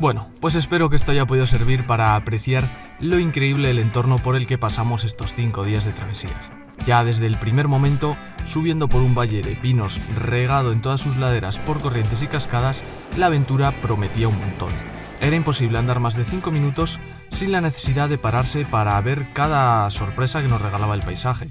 Bueno, pues espero que esto haya podido servir para apreciar lo increíble del entorno por el que pasamos estos 5 días de travesías. Ya desde el primer momento, subiendo por un valle de pinos regado en todas sus laderas por corrientes y cascadas, la aventura prometía un montón. Era imposible andar más de 5 minutos sin la necesidad de pararse para ver cada sorpresa que nos regalaba el paisaje.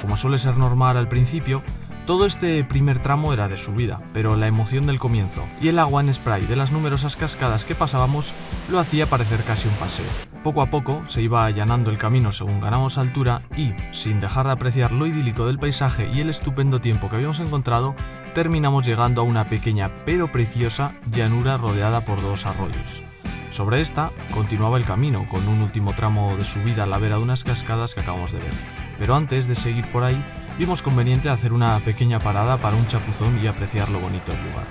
Como suele ser normal al principio, todo este primer tramo era de subida, pero la emoción del comienzo y el agua en spray de las numerosas cascadas que pasábamos lo hacía parecer casi un paseo. Poco a poco se iba allanando el camino según ganamos altura y, sin dejar de apreciar lo idílico del paisaje y el estupendo tiempo que habíamos encontrado, terminamos llegando a una pequeña pero preciosa llanura rodeada por 2 arroyos. Sobre esta continuaba el camino, con un último tramo de subida a la vera de unas cascadas que acabamos de ver. Pero antes de seguir por ahí, vimos conveniente hacer una pequeña parada para un chapuzón y apreciar lo bonito del lugar.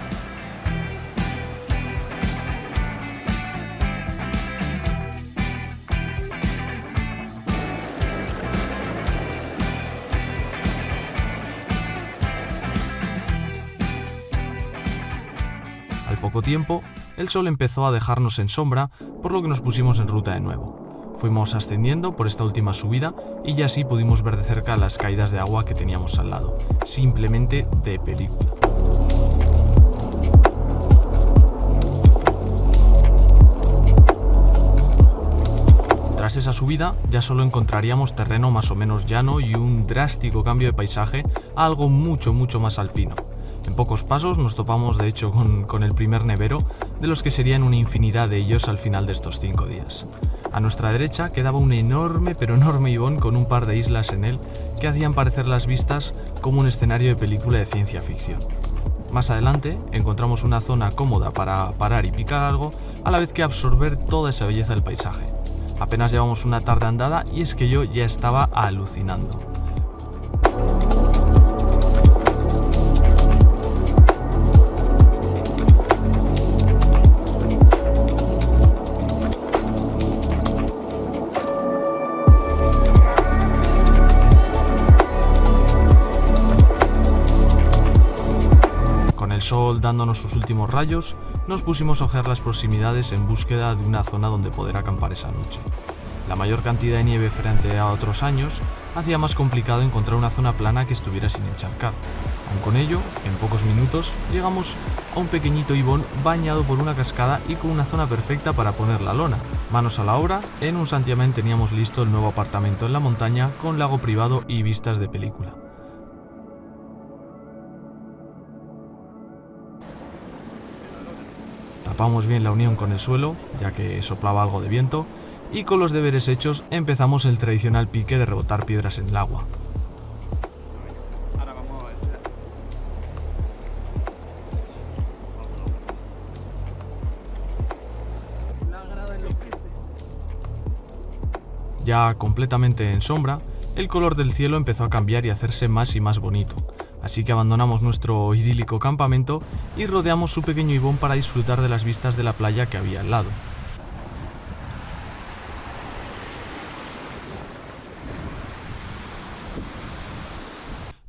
Al poco tiempo, el sol empezó a dejarnos en sombra, por lo que nos pusimos en ruta de nuevo. Fuimos ascendiendo por esta última subida y ya así pudimos ver de cerca las caídas de agua que teníamos al lado, simplemente de película. Tras esa subida ya solo encontraríamos terreno más o menos llano y un drástico cambio de paisaje a algo mucho más alpino. En pocos pasos nos topamos de hecho con el primer nevero, de los que serían una infinidad de ellos al final de estos 5 días. A nuestra derecha quedaba un enorme ibón con un par de islas en él que hacían parecer las vistas como un escenario de película de ciencia ficción. Más adelante encontramos una zona cómoda para parar y picar algo, a la vez que absorber toda esa belleza del paisaje. Apenas llevamos una tarde andada y es que yo ya estaba alucinando. El sol dándonos sus últimos rayos, nos pusimos a ojear las proximidades en búsqueda de una zona donde poder acampar esa noche. La mayor cantidad de nieve frente a otros años hacía más complicado encontrar una zona plana que estuviera sin encharcar. Aun con ello, en pocos minutos llegamos a un pequeñito ibón bañado por una cascada y con una zona perfecta para poner la lona. Manos a la obra, en un santiamén teníamos listo el nuevo apartamento en la montaña con lago privado y vistas de película. Tapamos bien la unión con el suelo, ya que soplaba algo de viento, y con los deberes hechos empezamos el tradicional pique de rebotar piedras en el agua. Ya completamente en sombra, el color del cielo empezó a cambiar y a hacerse más y más bonito. Así que abandonamos nuestro idílico campamento y rodeamos su pequeño ibón para disfrutar de las vistas de la playa que había al lado.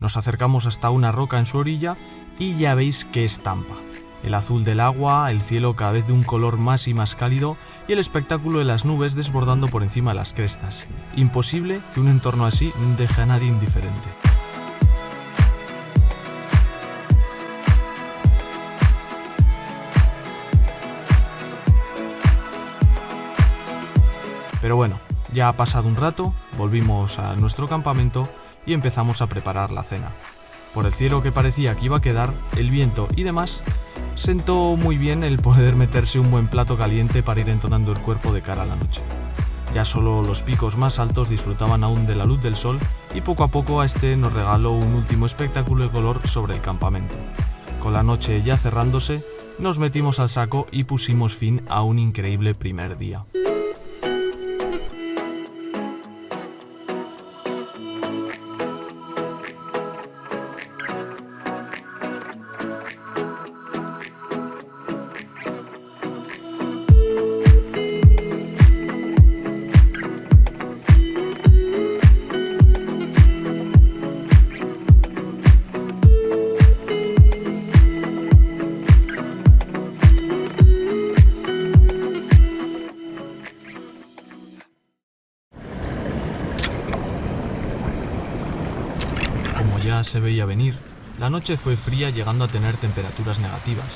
Nos acercamos hasta una roca en su orilla y ya veis qué estampa. El azul del agua, el cielo cada vez de un color más y más cálido y el espectáculo de las nubes desbordando por encima de las crestas. Imposible que un entorno así deje a nadie indiferente. Pero bueno, ya ha pasado un rato, volvimos a nuestro campamento y empezamos a preparar la cena. Por el cielo que parecía que iba a quedar, el viento y demás, sentó muy bien el poder meterse un buen plato caliente para ir entonando el cuerpo de cara a la noche. Ya solo los picos más altos disfrutaban aún de la luz del sol y poco a poco a este nos regaló un último espectáculo de color sobre el campamento. Con la noche ya cerrándose, nos metimos al saco y pusimos fin a un increíble primer día. ya se veía venir. La noche fue fría, llegando a tener temperaturas negativas.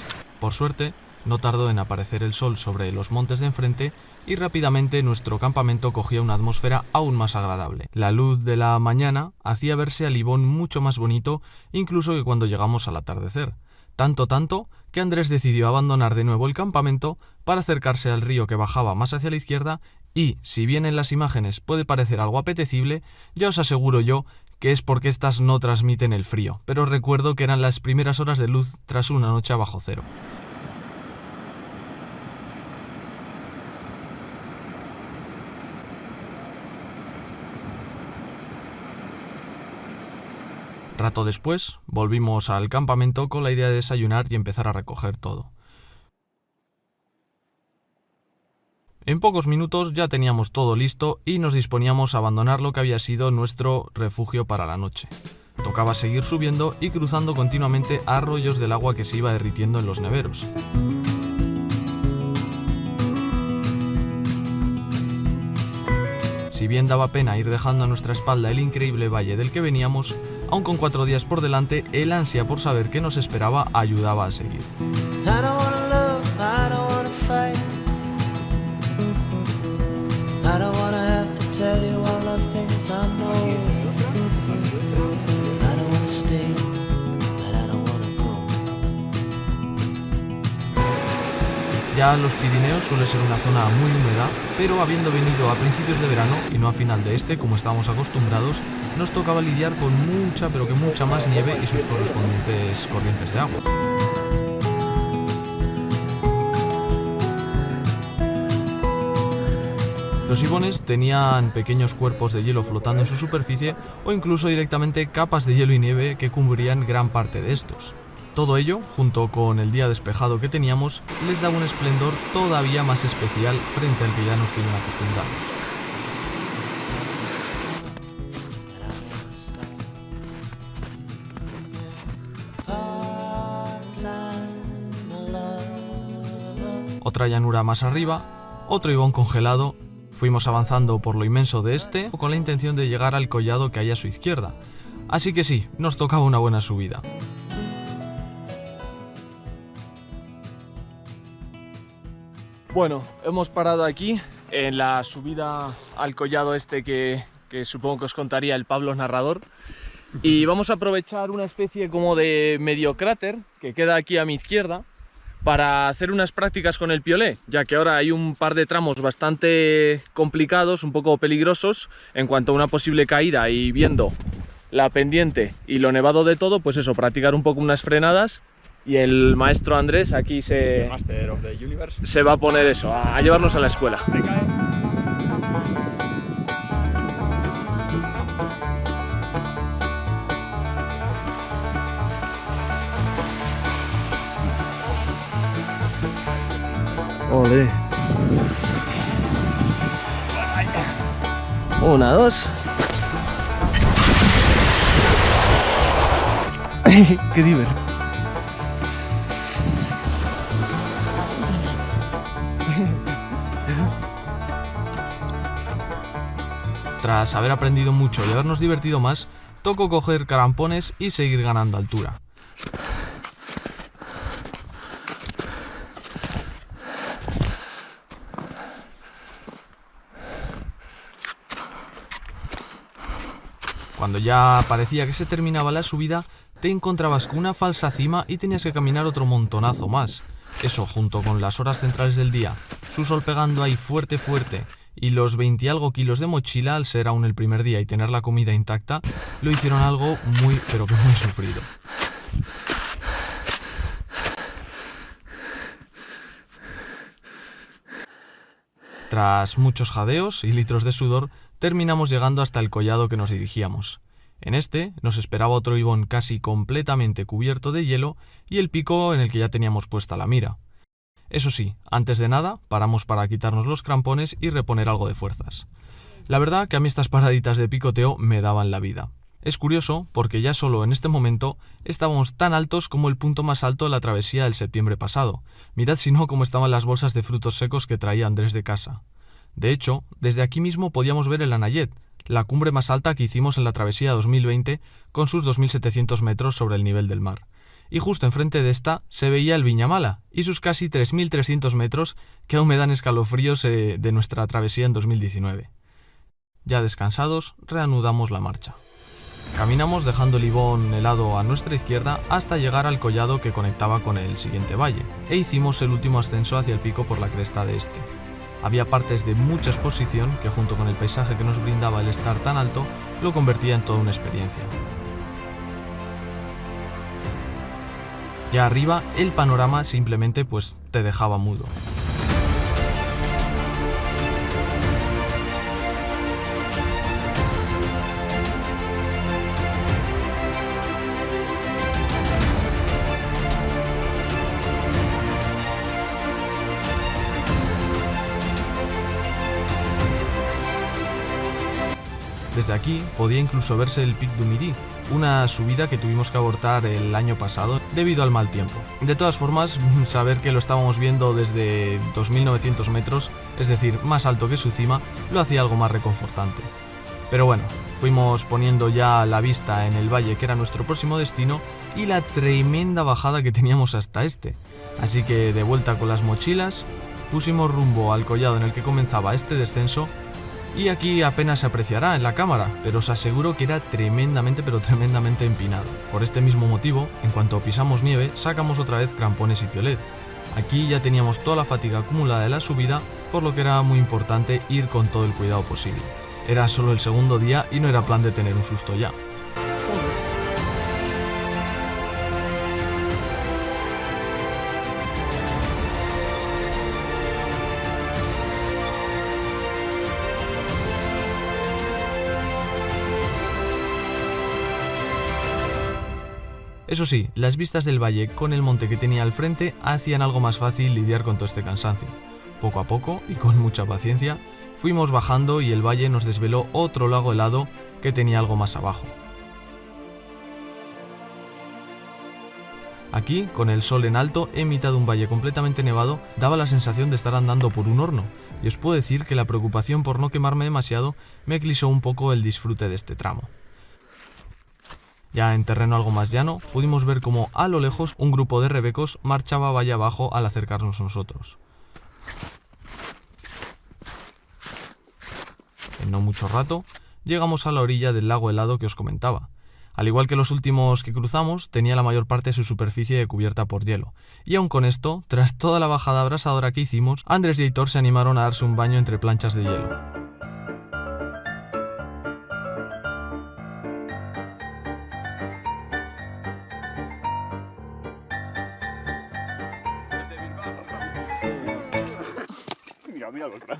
Por suerte, no tardó en aparecer el sol sobre los montes de enfrente y rápidamente nuestro campamento cogía una atmósfera aún más agradable. La luz de la mañana hacía verse a Livón mucho más bonito incluso que cuando llegamos al atardecer. Tanto que Andrés decidió abandonar de nuevo el campamento para acercarse al río que bajaba más hacia la izquierda y, si bien en las imágenes puede parecer algo apetecible, ya os aseguro yo que es porque estas no transmiten el frío, pero recuerdo que eran las primeras horas de luz tras una noche bajo cero. Rato después, volvimos al campamento con la idea de desayunar y empezar a recoger todo. En pocos minutos ya teníamos todo listo y nos disponíamos a abandonar lo que había sido nuestro refugio para la noche. Tocaba seguir subiendo y cruzando continuamente arroyos del agua que se iba derritiendo en los neveros. Si bien daba pena ir dejando a nuestra espalda el increíble valle del que veníamos, aun con 4 días por delante, el ansia por saber qué nos esperaba ayudaba a seguir. Ya los Pirineos suele ser una zona muy húmeda, pero habiendo venido a principios de verano y no a final de este, como estábamos acostumbrados, nos tocaba lidiar con mucha, pero que mucha más nieve y sus correspondientes corrientes de agua. Los ibones tenían pequeños cuerpos de hielo flotando en su superficie o incluso directamente capas de hielo y nieve que cubrían gran parte de estos. Todo ello, junto con el día despejado que teníamos, les daba un esplendor todavía más especial frente al que ya nos tienen acostumbrados. Otra llanura más arriba, otro ibón congelado. Fuimos avanzando por lo inmenso de este con la intención de llegar al collado que hay a su izquierda. Así que sí, nos tocaba una buena subida. Bueno, hemos parado aquí en la subida al collado este que supongo que os contaría el Pablo narrador, y vamos a aprovechar una especie como de medio cráter que queda aquí a mi izquierda para hacer unas prácticas con el piolé, ya que ahora hay un par de tramos bastante complicados, un poco peligrosos en cuanto a una posible caída, y viendo la pendiente y lo nevado de todo, pues eso, practicar un poco unas frenadas. Y el maestro Andrés aquí se va a poner eso, a llevarnos a la escuela. Ole. 1, 2. Qué divertido. Tras haber aprendido mucho y habernos divertido más, tocó coger carampones y seguir ganando altura. Cuando ya parecía que se terminaba la subida, te encontrabas con una falsa cima y tenías que caminar otro montonazo más. Eso, junto con las horas centrales del día, su sol pegando ahí fuerte y los 20 y algo kilos de mochila, al ser aún el primer día y tener la comida intacta, lo hicieron algo muy, pero que muy sufrido. Tras muchos jadeos y litros de sudor, terminamos llegando hasta el collado que nos dirigíamos. En este nos esperaba otro ibón casi completamente cubierto de hielo y el pico en el que ya teníamos puesta la mira. Eso sí, antes de nada, paramos para quitarnos los crampones y reponer algo de fuerzas. La verdad que a mí estas paraditas de picoteo me daban la vida. Es curioso porque ya solo en este momento estábamos tan altos como el punto más alto de la travesía del septiembre pasado. Mirad si no cómo estaban las bolsas de frutos secos que traía Andrés de casa. De hecho, desde aquí mismo podíamos ver el Anayet, la cumbre más alta que hicimos en la travesía 2020 con sus 2.700 metros sobre el nivel del mar. Y justo enfrente de esta se veía el Viñamala y sus casi 3.300 metros que aún me dan escalofríos de nuestra travesía en 2019. Ya descansados, reanudamos la marcha. Caminamos dejando el ibón helado a nuestra izquierda hasta llegar al collado que conectaba con el siguiente valle, e hicimos el último ascenso hacia el pico por la cresta de este. Había partes de mucha exposición que, junto con el paisaje que nos brindaba el estar tan alto, lo convertía en toda una experiencia. Ya arriba, el panorama simplemente te dejaba mudo. Desde aquí podía incluso verse el Pic du Midi, una subida que tuvimos que abortar el año pasado debido al mal tiempo. De todas formas, saber que lo estábamos viendo desde 2.900 metros, es decir, más alto que su cima, lo hacía algo más reconfortante. Pero bueno, fuimos poniendo ya la vista en el valle que era nuestro próximo destino y la tremenda bajada que teníamos hasta este. Así que de vuelta con las mochilas, pusimos rumbo al collado en el que comenzaba este descenso. Y aquí apenas se apreciará en la cámara, pero os aseguro que era tremendamente empinado. Por este mismo motivo, en cuanto pisamos nieve, sacamos otra vez crampones y piolet. Aquí ya teníamos toda la fatiga acumulada de la subida, por lo que era muy importante ir con todo el cuidado posible. Era solo el segundo día y no era plan de tener un susto ya. Eso sí, las vistas del valle con el monte que tenía al frente hacían algo más fácil lidiar con todo este cansancio. Poco a poco, y con mucha paciencia, fuimos bajando y el valle nos desveló otro lago helado que tenía algo más abajo. Aquí, con el sol en alto, en mitad de un valle completamente nevado, daba la sensación de estar andando por un horno, y os puedo decir que la preocupación por no quemarme demasiado me eclipsó un poco el disfrute de este tramo. Ya en terreno algo más llano, pudimos ver cómo a lo lejos un grupo de rebecos marchaba valle abajo al acercarnos a nosotros. En no mucho rato, llegamos a la orilla del lago helado que os comentaba. Al igual que los últimos que cruzamos, tenía la mayor parte de su superficie cubierta por hielo. Y aun con esto, tras toda la bajada abrasadora que hicimos, Andrés y Aitor se animaron a darse un baño entre planchas de hielo.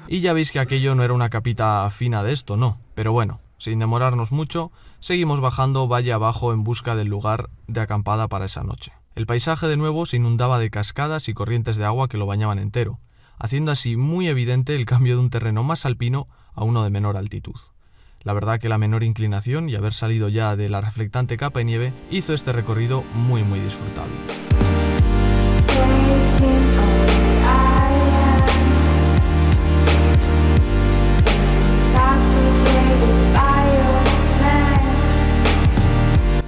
Y ya veis que aquello no era una capita fina de esto, no. Pero bueno, sin demorarnos mucho, seguimos bajando valle abajo en busca del lugar de acampada para esa noche. El paisaje de nuevo se inundaba de cascadas y corrientes de agua que lo bañaban entero, haciendo así muy evidente el cambio de un terreno más alpino a uno de menor altitud. La verdad que la menor inclinación y haber salido ya de la reflectante capa de nieve hizo este recorrido muy disfrutable.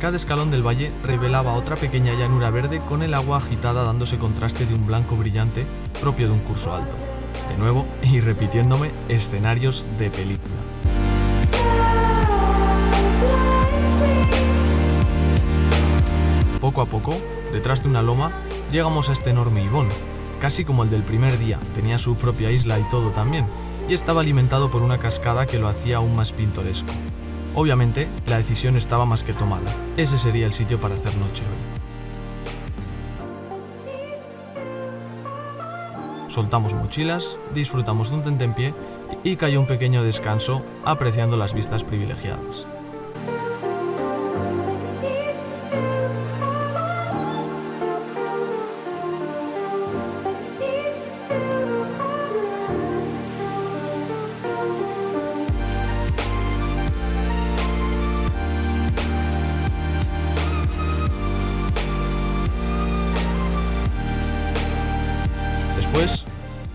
Cada escalón del valle revelaba otra pequeña llanura verde con el agua agitada dándose contraste de un blanco brillante propio de un curso alto. De nuevo, y repitiéndome, escenarios de película. Poco a poco, detrás de una loma, llegamos a este enorme ibón, casi como el del primer día, tenía su propia isla y todo también, y estaba alimentado por una cascada que lo hacía aún más pintoresco. Obviamente, la decisión estaba más que tomada. Ese sería el sitio para hacer noche hoy. Soltamos mochilas, disfrutamos de un tentempié y cayó un pequeño descanso apreciando las vistas privilegiadas. Después,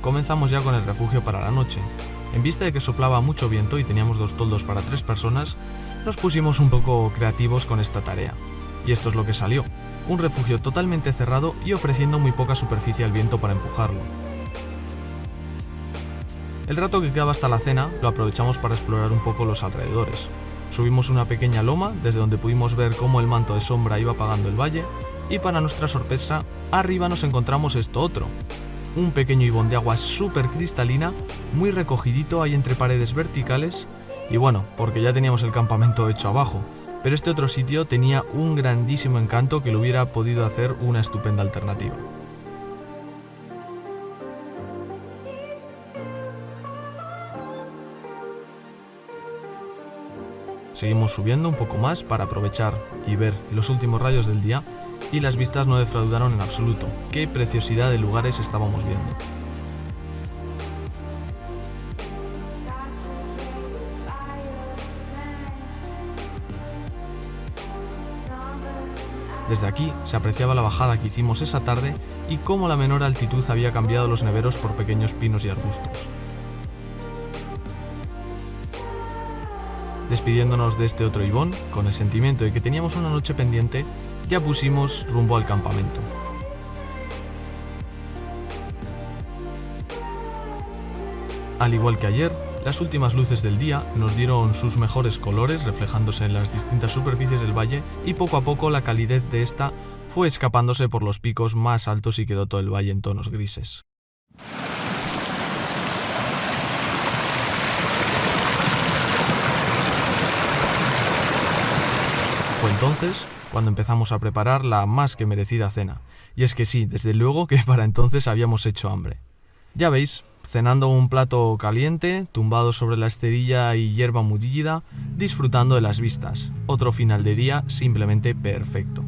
comenzamos ya con el refugio para la noche. En vista de que soplaba mucho viento y teníamos 2 toldos para 3 personas, nos pusimos un poco creativos con esta tarea. Y esto es lo que salió, un refugio totalmente cerrado y ofreciendo muy poca superficie al viento para empujarlo. El rato que quedaba hasta la cena lo aprovechamos para explorar un poco los alrededores. Subimos una pequeña loma desde donde pudimos ver cómo el manto de sombra iba apagando el valle y para nuestra sorpresa, arriba nos encontramos esto otro. Un pequeño ibón de agua súper cristalina, muy recogidito ahí entre paredes verticales y bueno, porque ya teníamos el campamento hecho abajo, pero este otro sitio tenía un grandísimo encanto que lo hubiera podido hacer una estupenda alternativa. Seguimos subiendo un poco más para aprovechar y ver los últimos rayos del día y las vistas no defraudaron en absoluto. ¡Qué preciosidad de lugares estábamos viendo! Desde aquí se apreciaba la bajada que hicimos esa tarde y cómo la menor altitud había cambiado los neveros por pequeños pinos y arbustos. Despidiéndonos de este otro ibón, con el sentimiento de que teníamos una noche pendiente, ya pusimos rumbo al campamento. Al igual que ayer, las últimas luces del día nos dieron sus mejores colores reflejándose en las distintas superficies del valle y poco a poco la calidez de esta fue escapándose por los picos más altos y quedó todo el valle en tonos grises. Fue entonces cuando empezamos a preparar la más que merecida cena. Y es que sí, desde luego que para entonces habíamos hecho hambre. Ya veis, cenando un plato caliente, tumbado sobre la esterilla y hierba mullida, disfrutando de las vistas. Otro final de día simplemente perfecto.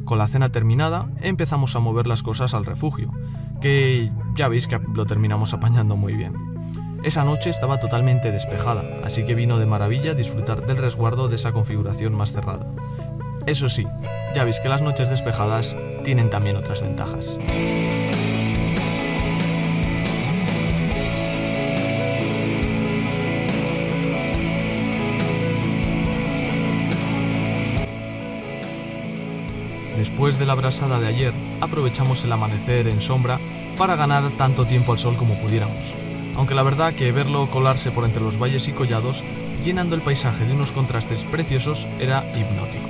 Con la cena terminada, empezamos a mover las cosas al refugio, que ya veis que lo terminamos apañando muy bien. Esa noche estaba totalmente despejada, así que vino de maravilla disfrutar del resguardo de esa configuración más cerrada. Eso sí, ya veis que las noches despejadas tienen también otras ventajas. Después de la brasada de ayer, aprovechamos el amanecer en sombra para ganar tanto tiempo al sol como pudiéramos. Aunque la verdad que verlo colarse por entre los valles y collados, llenando el paisaje de unos contrastes preciosos, era hipnótico.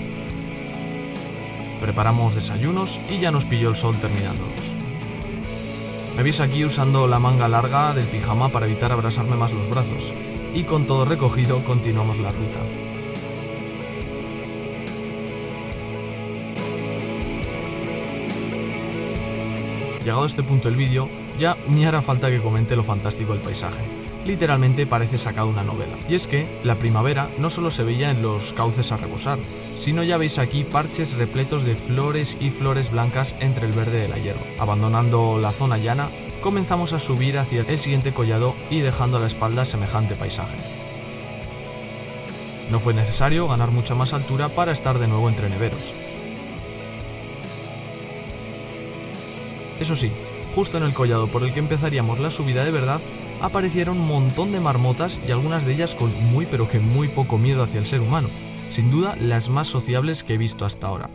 Preparamos desayunos y ya nos pilló el sol terminándolos. Me veis aquí usando la manga larga del pijama para evitar abrasarme más los brazos, y con todo recogido continuamos la ruta. Llegado a este punto del vídeo, ya ni hará falta que comente lo fantástico del paisaje. Literalmente parece sacado una novela. Y es que la primavera no solo se veía en los cauces a rebosar, sino ya veis aquí parches repletos de flores y flores blancas entre el verde de la hierba. Abandonando la zona llana, comenzamos a subir hacia el siguiente collado y dejando a la espalda semejante paisaje. No fue necesario ganar mucha más altura para estar de nuevo entre neveros. Eso sí, justo en el collado por el que empezaríamos la subida de verdad, aparecieron un montón de marmotas y algunas de ellas con muy pero que muy poco miedo hacia el ser humano. Sin duda, las más sociables que he visto hasta ahora.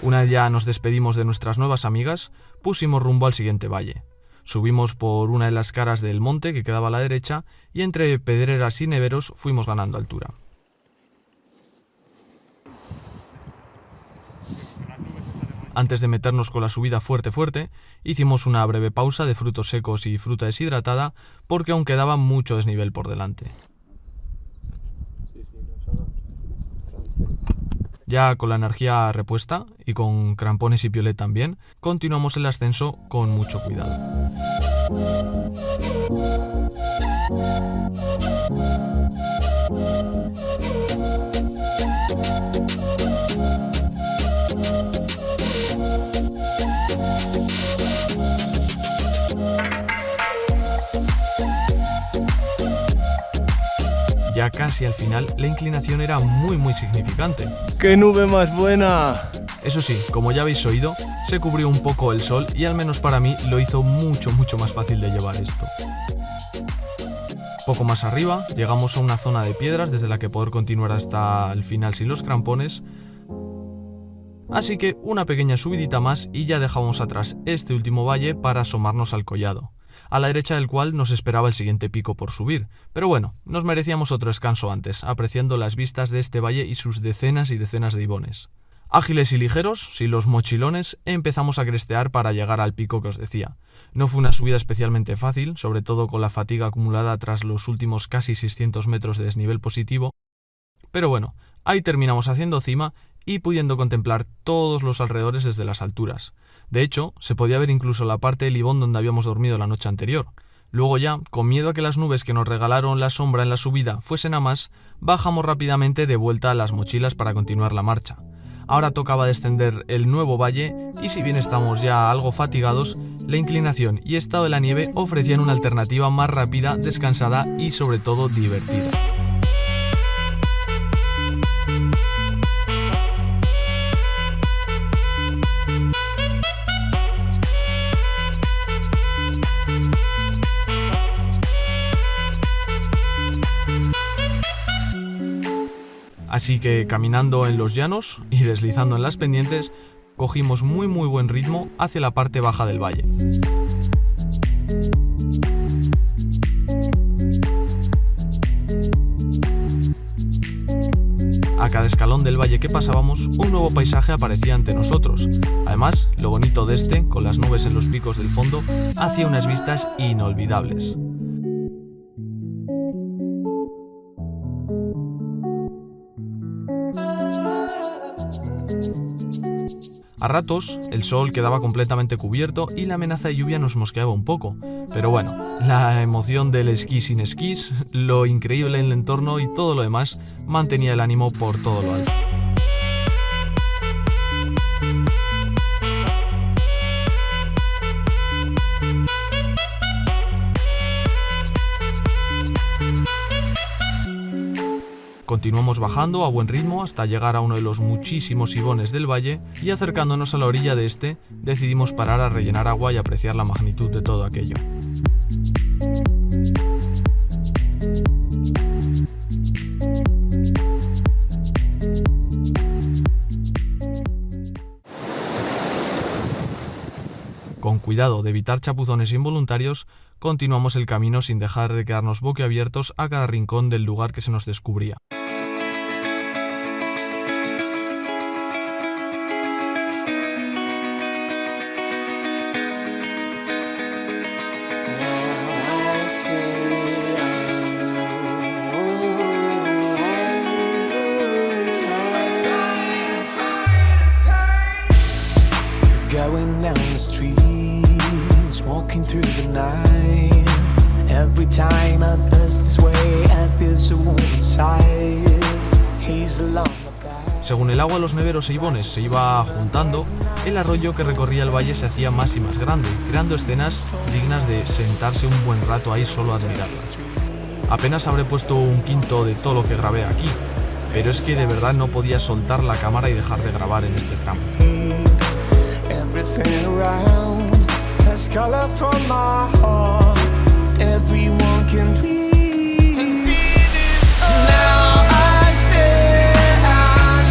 Una vez ya nos despedimos de nuestras nuevas amigas, pusimos rumbo al siguiente valle. Subimos por una de las caras del monte que quedaba a la derecha y entre pedreras y neveros fuimos ganando altura. Antes de meternos con la subida fuerte, hicimos una breve pausa de frutos secos y fruta deshidratada porque aún quedaba mucho desnivel por delante. Ya con la energía repuesta y con crampones y piolet también, continuamos el ascenso con mucho cuidado. Ya casi al final, la inclinación era muy significante. ¡Qué nube más buena! Eso sí, como ya habéis oído, se cubrió un poco el sol y al menos para mí lo hizo mucho más fácil de llevar esto. Poco más arriba, llegamos a una zona de piedras desde la que poder continuar hasta el final sin los crampones. Así que una pequeña subidita más y ya dejamos atrás este último valle para asomarnos al collado, a la derecha del cual nos esperaba el siguiente pico por subir. Pero bueno, nos merecíamos otro descanso antes, apreciando las vistas de este valle y sus decenas y decenas de ibones. Ágiles y ligeros, sin los mochilones, empezamos a crestear para llegar al pico que os decía. No fue una subida especialmente fácil, sobre todo con la fatiga acumulada tras los últimos casi 600 metros de desnivel positivo, pero bueno, ahí terminamos haciendo cima y pudiendo contemplar todos los alrededores desde las alturas. De hecho, se podía ver incluso la parte del ibón donde habíamos dormido la noche anterior. Luego ya, con miedo a que las nubes que nos regalaron la sombra en la subida fuesen a más, bajamos rápidamente de vuelta a las mochilas para continuar la marcha. Ahora tocaba descender el nuevo valle y si bien estamos ya algo fatigados, la inclinación y estado de la nieve ofrecían una alternativa más rápida, descansada y sobre todo divertida. Así que caminando en los llanos y deslizando en las pendientes, cogimos muy buen ritmo hacia la parte baja del valle. A cada escalón del valle que pasábamos, un nuevo paisaje aparecía ante nosotros. Además, lo bonito de este, con las nubes en los picos del fondo, hacía unas vistas inolvidables. A ratos, el sol quedaba completamente cubierto y la amenaza de lluvia nos mosqueaba un poco. Pero bueno, la emoción del esquí sin esquís, lo increíble en el entorno y todo lo demás mantenía el ánimo por todo lo alto. Continuamos bajando a buen ritmo hasta llegar a uno de los muchísimos ibones del valle y acercándonos a la orilla de este, decidimos parar a rellenar agua y apreciar la magnitud de todo aquello. Con cuidado de evitar chapuzones involuntarios, continuamos el camino sin dejar de quedarnos boquiabiertos a cada rincón del lugar que se nos descubría. Going down the streets, walking through the night. Every time I pass this way, I feel so warm inside. He's along the back. Según el agua, los neveros e ibones se iba juntando, el arroyo que recorría el valle se hacía más y más grande, creando escenas dignas de sentarse un buen rato ahí solo a admirarlas. Apenas habré puesto un quinto de todo lo que grabé aquí, pero es que de verdad no podía soltar la cámara y dejar de grabar en este tramo. Everything around has color from my heart. Everyone can dream and see this. Now I say I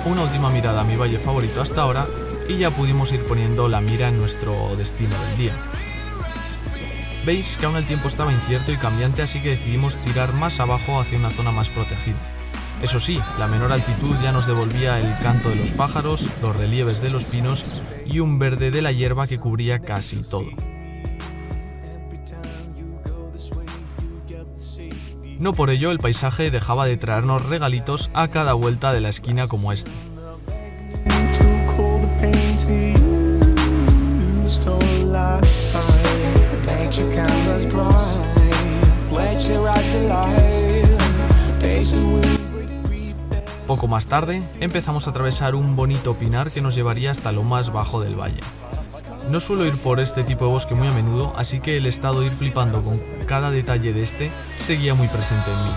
know. Una última mirada a mi valle favorito hasta ahora y ya pudimos ir poniendo la mira en nuestro destino del día. Veis que aún el tiempo estaba incierto y cambiante, así que decidimos tirar más abajo hacia una zona más protegida. Eso sí, la menor altitud ya nos devolvía el canto de los pájaros, los relieves de los pinos y un verde de la hierba que cubría casi todo. No por ello el paisaje dejaba de traernos regalitos a cada vuelta de la esquina como este. Poco más tarde, empezamos a atravesar un bonito pinar que nos llevaría hasta lo más bajo del valle. No suelo ir por este tipo de bosque muy a menudo, así que el estado de ir flipando con cada detalle de este seguía muy presente en mí.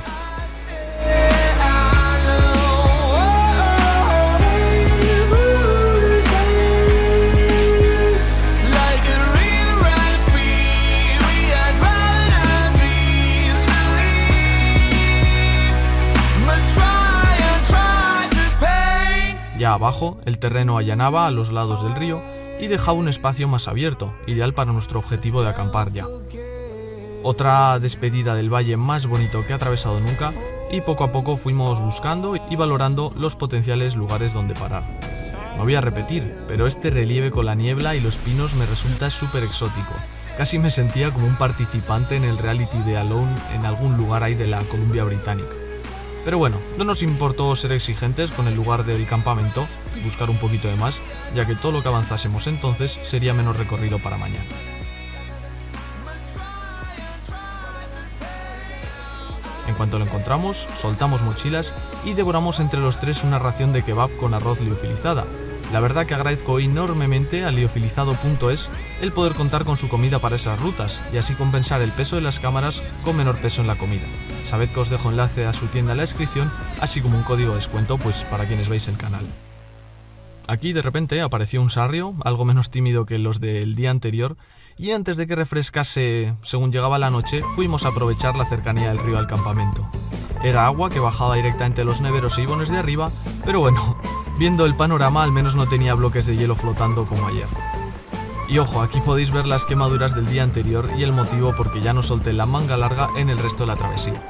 Ya abajo, el terreno allanaba a los lados del río y dejaba un espacio más abierto, ideal para nuestro objetivo de acampar ya. Otra despedida del valle más bonito que he atravesado nunca, y poco a poco fuimos buscando y valorando los potenciales lugares donde parar. No voy a repetir, pero este relieve con la niebla y los pinos me resulta súper exótico. Casi me sentía como un participante en el reality de Alone en algún lugar ahí de la Columbia Británica. Pero bueno, no nos importó ser exigentes con el lugar del campamento y buscar un poquito de más, ya que todo lo que avanzásemos entonces sería menos recorrido para mañana. En cuanto lo encontramos, soltamos mochilas y devoramos entre los tres una ración de kebab con arroz liofilizada. La verdad que agradezco enormemente a liofilizado.es el poder contar con su comida para esas rutas y así compensar el peso de las cámaras con menor peso en la comida. Sabed que os dejo enlace a su tienda en la descripción, así como un código de descuento pues para quienes veis el canal. Aquí de repente apareció un sarrio, algo menos tímido que los del día anterior, y antes de que refrescase según llegaba la noche, fuimos a aprovechar la cercanía del río al campamento. Era agua que bajaba directamente de los neveros e ibones de arriba, pero bueno, viendo el panorama al menos no tenía bloques de hielo flotando como ayer. Y ojo, aquí podéis ver las quemaduras del día anterior y el motivo porque ya no solté la manga larga en el resto de la travesía.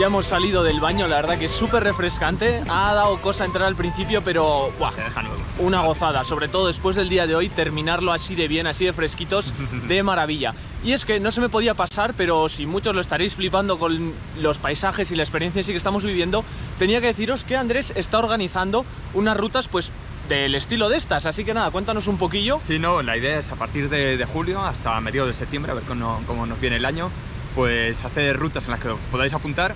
Ya hemos salido del baño, la verdad que es súper refrescante. Ha dado cosa entrar al principio, pero ¡buah! Te deja nuevo. Una gozada, sobre todo después del día de hoy, terminarlo así de bien, así de fresquitos, de maravilla. Y es que no se me podía pasar, pero si muchos lo estaréis flipando con los paisajes y la experiencia en sí que estamos viviendo, tenía que deciros que Andrés está organizando unas rutas pues del estilo de estas, así que nada, cuéntanos un poquillo. Sí, no, la idea es a partir de julio hasta mediados de septiembre, a ver cómo nos viene el año, pues hacer rutas en las que os podáis apuntar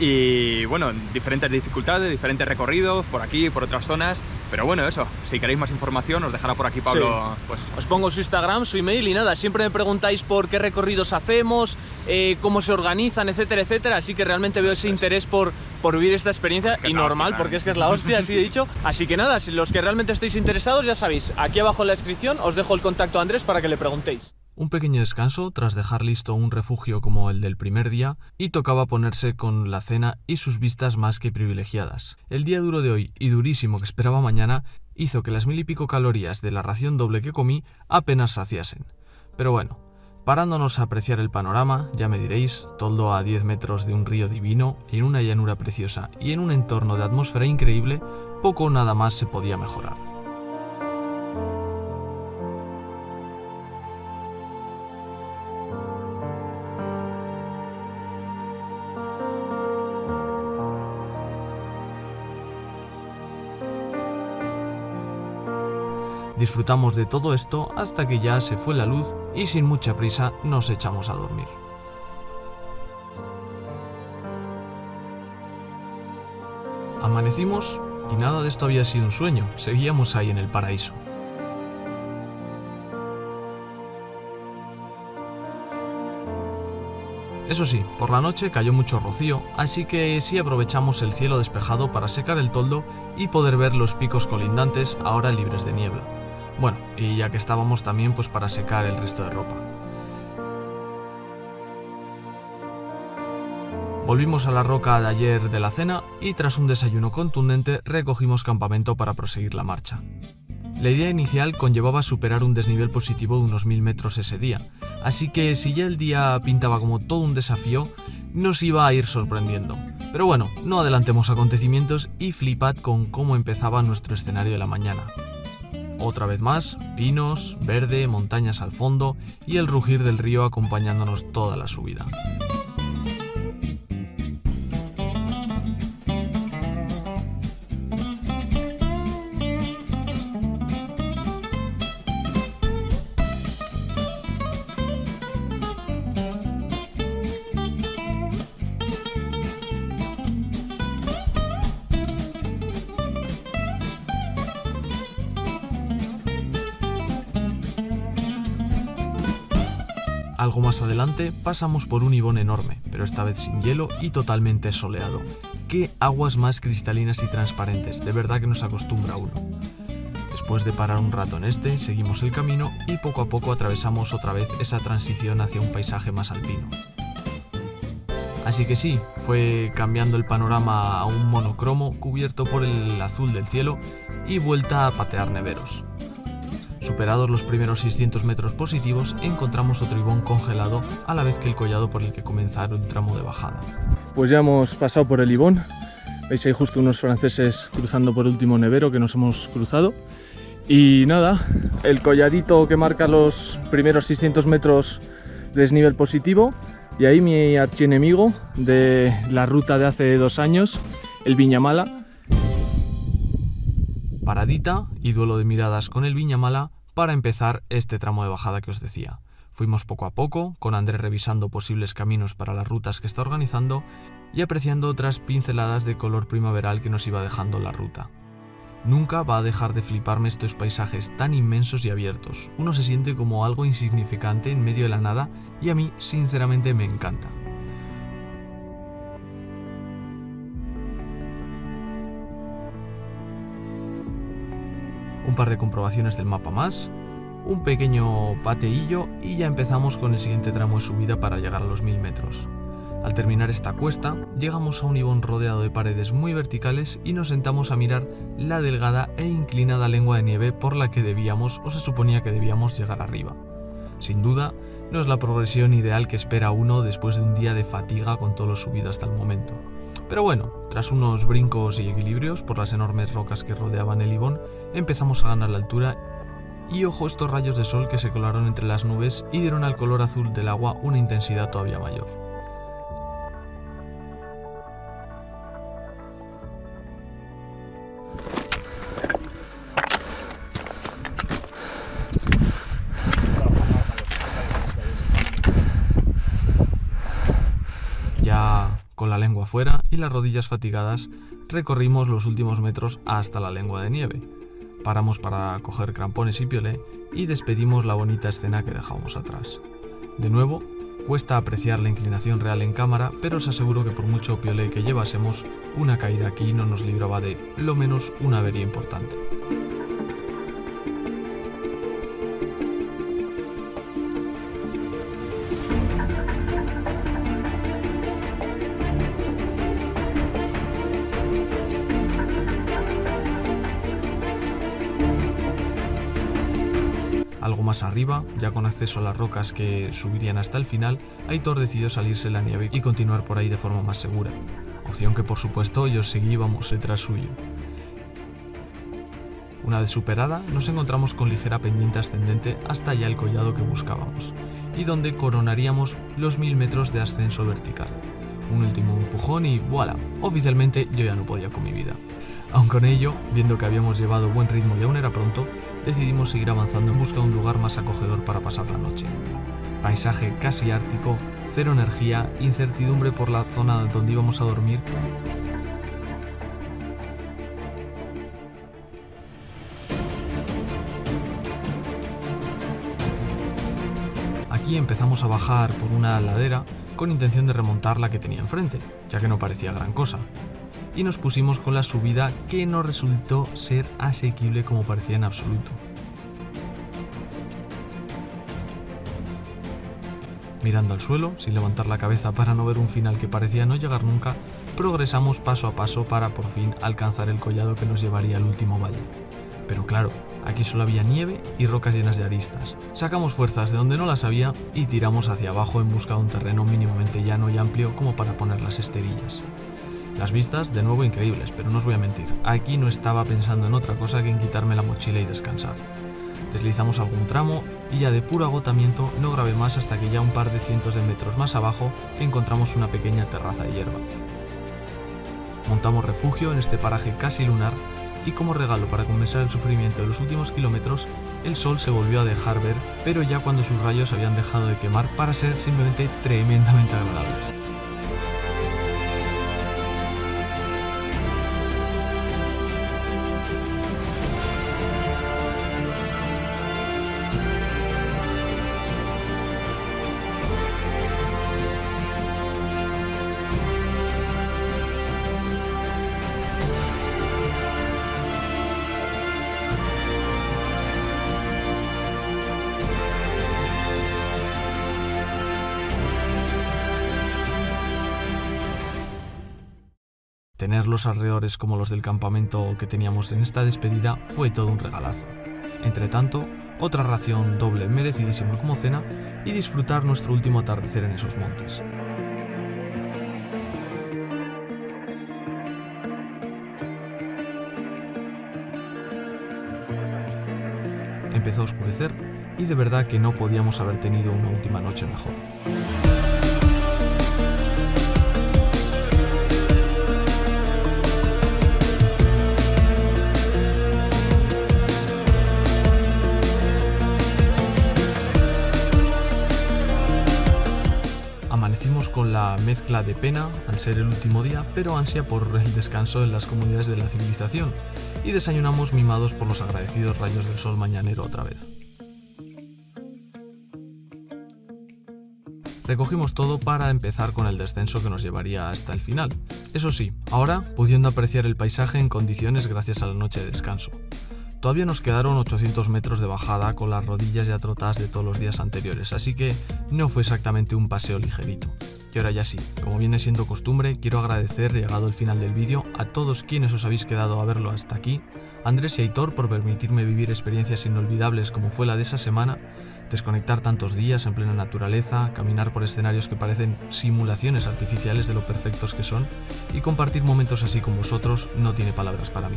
y bueno, diferentes dificultades, diferentes recorridos, por aquí, por otras zonas, pero bueno, eso, si queréis más información os dejará por aquí Pablo. Sí. Pues os pongo su Instagram, su email y nada, siempre me preguntáis por qué recorridos hacemos, cómo se organizan, etcétera, etcétera, así que realmente veo ese interés por vivir esta experiencia y normal, porque es que es la hostia, así he dicho. Así que nada, si los que realmente estéis interesados, ya sabéis, aquí abajo en la descripción os dejo el contacto a Andrés para que le preguntéis. Un pequeño descanso tras dejar listo un refugio como el del primer día y tocaba ponerse con la cena y sus vistas más que privilegiadas. El día duro de hoy y durísimo que esperaba mañana hizo que las 1000 y pico calorías de la ración doble que comí apenas saciasen. Pero bueno, parándonos a apreciar el panorama, ya me diréis, toldo a 10 metros de un río divino, en una llanura preciosa y en un entorno de atmósfera increíble, poco o nada más se podía mejorar. Disfrutamos de todo esto hasta que ya se fue la luz y sin mucha prisa nos echamos a dormir. Amanecimos y nada de esto había sido un sueño, seguíamos ahí en el paraíso. Eso sí, por la noche cayó mucho rocío, así que sí aprovechamos el cielo despejado para secar el toldo y poder ver los picos colindantes ahora libres de niebla. Bueno, y ya que estábamos también pues para secar el resto de ropa. Volvimos a la roca de ayer de la cena y tras un desayuno contundente recogimos campamento para proseguir la marcha. La idea inicial conllevaba superar un desnivel positivo de unos 1000 metros ese día, así que si ya el día pintaba como todo un desafío, nos iba a ir sorprendiendo. Pero bueno, no adelantemos acontecimientos y flipad con cómo empezaba nuestro escenario de la mañana. Otra vez más, pinos, verde, montañas al fondo y el rugir del río acompañándonos toda la subida. Algo más adelante pasamos por un ibón enorme, pero esta vez sin hielo y totalmente soleado. ¡Qué aguas más cristalinas y transparentes! De verdad que nos acostumbra uno. Después de parar un rato en este, seguimos el camino y poco a poco atravesamos otra vez esa transición hacia un paisaje más alpino. Así que sí, fue cambiando el panorama a un monocromo cubierto por el azul del cielo y vuelta a patear neveros. Superados los primeros 600 metros positivos, encontramos otro ibón congelado a la vez que el collado por el que comenzar un tramo de bajada. Pues ya hemos pasado por el ibón. Veis ahí justo unos franceses cruzando por el último nevero que nos hemos cruzado. Y nada, el colladito que marca los primeros 600 metros de desnivel positivo. Y ahí mi archienemigo de la ruta de hace 2 años, el Viñamala. Paradita y duelo de miradas con el Viñamala para empezar este tramo de bajada que os decía. Fuimos poco a poco, con Andrés revisando posibles caminos para las rutas que está organizando y apreciando otras pinceladas de color primaveral que nos iba dejando la ruta. Nunca va a dejar de fliparme estos paisajes tan inmensos y abiertos. Uno se siente como algo insignificante en medio de la nada y a mí sinceramente me encanta. Un par de comprobaciones del mapa más, un pequeño pateillo y ya empezamos con el siguiente tramo de subida para llegar a los 1000 metros. Al terminar esta cuesta, llegamos a un ibón rodeado de paredes muy verticales y nos sentamos a mirar la delgada e inclinada lengua de nieve por la que debíamos o se suponía que debíamos llegar arriba. Sin duda, no es la progresión ideal que espera uno después de un día de fatiga con todo lo subido hasta el momento. Pero bueno, tras unos brincos y equilibrios por las enormes rocas que rodeaban el ibón, empezamos a ganar la altura y ojo estos rayos de sol que se colaron entre las nubes y dieron al color azul del agua una intensidad todavía mayor. Ya con la lengua fuera y las rodillas fatigadas, recorrimos los últimos metros hasta la lengua de nieve. Paramos para coger crampones y piolé y despedimos la bonita escena que dejábamos atrás. De nuevo, cuesta apreciar la inclinación real en cámara, pero os aseguro que por mucho piolé que llevásemos, una caída aquí no nos libraba de, lo menos, una avería importante. Algo más arriba, ya con acceso a las rocas que subirían hasta el final, Aitor decidió salirse de la nieve y continuar por ahí de forma más segura. Opción que por supuesto yo seguí íbamos detrás suyo. Una vez superada, nos encontramos con ligera pendiente ascendente hasta ya el collado que buscábamos, y donde coronaríamos los 1000 metros de ascenso vertical. Un último empujón y ¡voilà! Oficialmente yo ya no podía con mi vida. Aun con ello, viendo que habíamos llevado buen ritmo y aún era pronto, decidimos seguir avanzando en busca de un lugar más acogedor para pasar la noche. Paisaje casi ártico, cero energía, incertidumbre por la zona donde íbamos a dormir. Aquí empezamos a bajar por una ladera con intención de remontar la que tenía enfrente, ya que no parecía gran cosa. Y nos pusimos con la subida que no resultó ser asequible como parecía en absoluto. Mirando al suelo, sin levantar la cabeza para no ver un final que parecía no llegar nunca, progresamos paso a paso para por fin alcanzar el collado que nos llevaría al último valle. Pero claro, aquí solo había nieve y rocas llenas de aristas. Sacamos fuerzas de donde no las había y tiramos hacia abajo en busca de un terreno mínimamente llano y amplio como para poner las esterillas. Las vistas, de nuevo, increíbles, pero no os voy a mentir, aquí no estaba pensando en otra cosa que en quitarme la mochila y descansar. Deslizamos algún tramo y ya de puro agotamiento no grabé más hasta que ya un par de cientos de metros más abajo encontramos una pequeña terraza de hierba. Montamos refugio en este paraje casi lunar y como regalo para compensar el sufrimiento de los últimos kilómetros, el sol se volvió a dejar ver, pero ya cuando sus rayos habían dejado de quemar para ser simplemente tremendamente agradables. Tener los alrededores como los del campamento que teníamos en esta despedida fue todo un regalazo. Entre tanto, otra ración doble merecidísima como cena y disfrutar nuestro último atardecer en esos montes. Empezó a oscurecer y de verdad que no podíamos haber tenido una última noche mejor. Amanecimos con la mezcla de pena al ser el último día, pero ansia por el descanso en las comunidades de la civilización, y desayunamos mimados por los agradecidos rayos del sol mañanero otra vez. Recogimos todo para empezar con el descenso que nos llevaría hasta el final. Eso sí, ahora pudiendo apreciar el paisaje en condiciones gracias a la noche de descanso. Todavía nos quedaron 800 metros de bajada con las rodillas ya trotadas de todos los días anteriores, así que no fue exactamente un paseo ligerito. Y ahora ya sí, como viene siendo costumbre, quiero agradecer, llegado el final del vídeo, a todos quienes os habéis quedado a verlo hasta aquí, a Andrés y Aitor por permitirme vivir experiencias inolvidables como fue la de esa semana, desconectar tantos días en plena naturaleza, caminar por escenarios que parecen simulaciones artificiales de lo perfectos que son, y compartir momentos así con vosotros no tiene palabras para mí.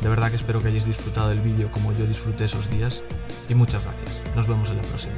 De verdad que espero que hayáis disfrutado del vídeo como yo disfruté esos días, y muchas gracias. Nos vemos en la próxima.